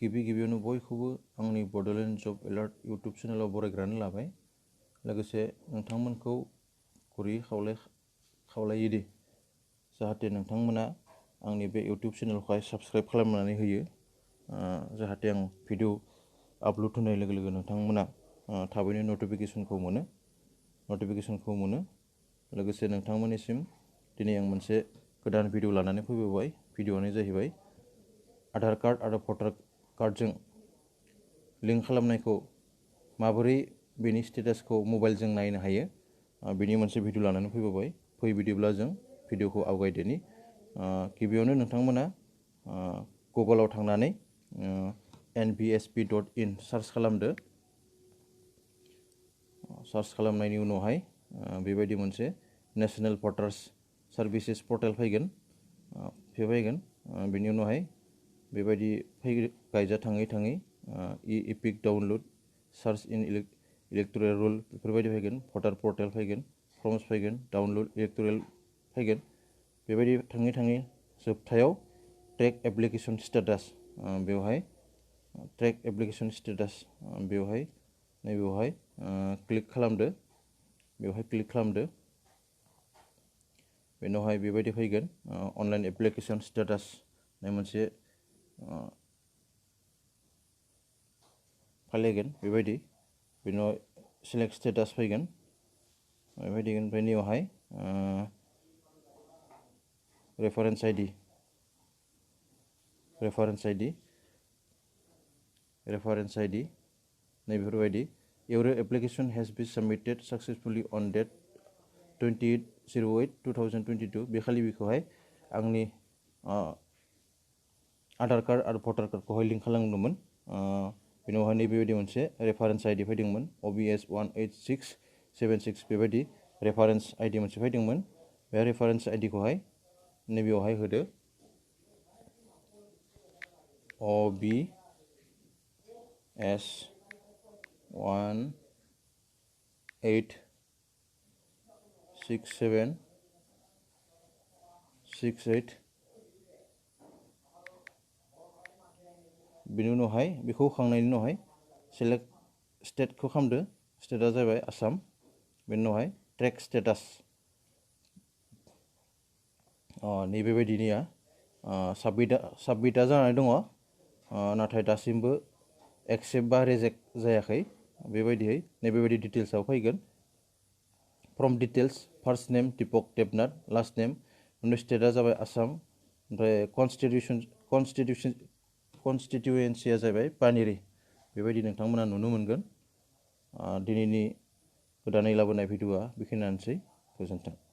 गिबियावनो बयखौबो आंनि बड'लेण्ड जब एलार्ट इउटुब चेनेलाव बरायग्रोनानै लाबाय। लोगोसे नोंथांमोनखौ गुरैयै खावलायोदि जाहाथे नोंथांमोना आंनि बे इउटुब चेनेलखौहाय साबस्क्राइब खालामनानै होयो, जाहाथे आं भिडिअ आपल'ड होनाय लोगो लोगो नोंथांमोना थाबैनो नटिफिकेसनखौ मोनो। लोगोसे नोंथांमोननिसिम दिनै आं मोनसे गोदान भिडिअ लानानै फैबाय। भिडिअआनो जाहैबाय आधार कार्ड आरो भटार कार्डजों लिंक खालामनायखौ माबोरै बेनि स्टेटासखौ मबाइलजों नायनो हायो, बेनि मोनसे भिडिअ लानानै फैबाय। बिदिब्ला जों भिडिअखौ आवगायदोनि। गिबियावनो नोंथांमोना गुगोलाव थांनानै nvsp.in सार्च खालामदो। सार्च खालामनायनि उनावहाय बेबायदि मोनसे नेशनेल भटार्स सार्भिसेस पर्टेल फैगोन। बेनि उनावहाय बेबायदि गायजा थाङै इपिक डाउनलड सार्च इन इलेक्टोरेल रुल बेफोरबायदि फैगोन। भटार पर्टेल फैगोन, फर्मस फैगोन, डाउनलड इलेक्टोरेल फैगोन। बेबायदि थाङै जोबथायाव ट्रेक एप्लिकेशन स्टेटास, बेवहाय ट्रेक एप्लिकेशन स्टेटास बेवहाय क्लिक खालामदो। बेनि उनावहाय बेबायदि फैगोन अनलाइन एप्लिकेशन स्टेटास होननाय मोनसे फालिगोन। बेबायदि बेनि उनाव सिलेक्ट स्टेटास फैगोन। बेबायदि बेनि उनावहाय रेफारेन्स आइडि नैबेफोरबायदि Your application has been submitted successfully on date 28/08/2022 बेखालि बेखौहाय आंनि आधार कार्ड आरो भटार कार्डखौहाय लिंक खालामदोंमोन। बेनि उनावहाय नैबेबायदि मोनसे रेफारेन्स आइडि फैदोंमोन, OBS 18676 बेबायदि रेफारेन्स आइडि मोनसे फैदोंमोन। बे रेफारेन्स आइडिखौहाय नैबेयावहाय होदो। OBS 18676 बेनि उनावहाय बेखौ होखांनायनि उनावहाय सेलेक्ट स्टेटखौ खालामदो। स्टेटआ जाबाय आसाम। बेनि उनावहाय ट्रेक स्टेटास नैबेबायदिनिया साबमिटआ जानानै दङ, नाथाय दासिमबो एक्सेप्ट बा रिजेक्ट जायाखै। बेबायदियै नैबेबायदि डिटेल्सआव फैगोन। From details first name Deepak Debnath, last name, ओमफ्राय स्टेटआ जाबाय आसाम, ओमफ्राय कनस्टिटिउयेन्सिया जाबाय पानेरि। बेबायदि नोंथांमोना नुनो मोनगोन। दिनैनि गोदानै लाबोनाय भिडिअआ बेखिनियानोसै। गोजोन्थों।